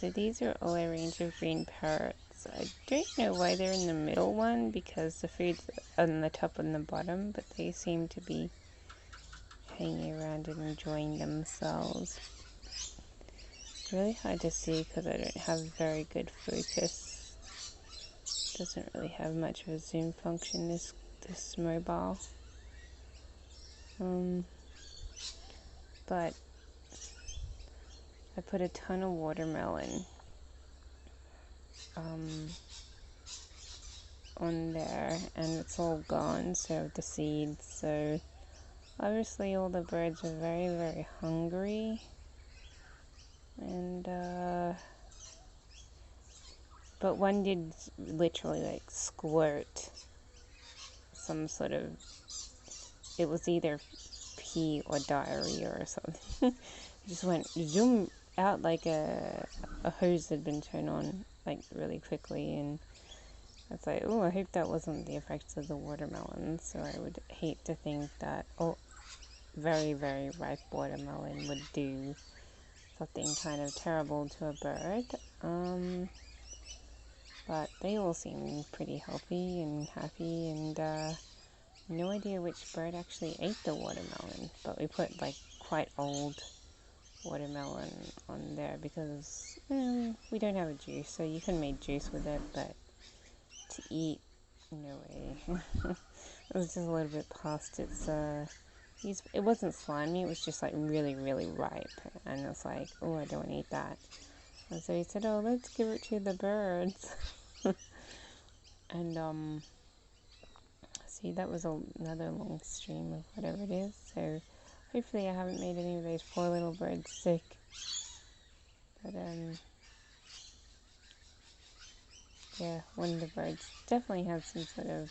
So these are all a range of green parrots. I don't know why they're in the middle one because the food's on the top and the bottom, but they seem to be hanging around and enjoying themselves. It's really hard to see because I don't have very good focus. Doesn't really have much of a zoom function, this mobile. But I put a ton of watermelon on there, and it's all gone, so the seeds. So obviously all the birds are very, very hungry, and but one did literally like squirt some sort of, it was either pee or diarrhea or something. It just went zoom out like a hose had been turned on like really quickly, and it's like, oh, I hope that wasn't the effects of the watermelon. So I would hate to think that very, very ripe watermelon would do something kind of terrible to a bird. But they all seem pretty healthy and happy, and no idea which bird actually ate the watermelon, but we put like quite old watermelon on there because we don't have a juice, so you can make juice with it, but to eat, no way. It was just a little bit past its it wasn't slimy, it was just like really, really ripe, and it's like, oh, I don't want to eat that. And so he said, oh, let's give it to the birds. And see, that was another long stream of whatever it is, so hopefully I haven't made any of those poor little birds sick. But yeah, one of the birds definitely had some sort of,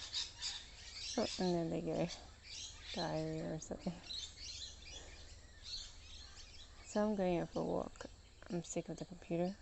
oh, and there they go, diarrhea or something. So I'm going out for a walk. I'm sick of the computer.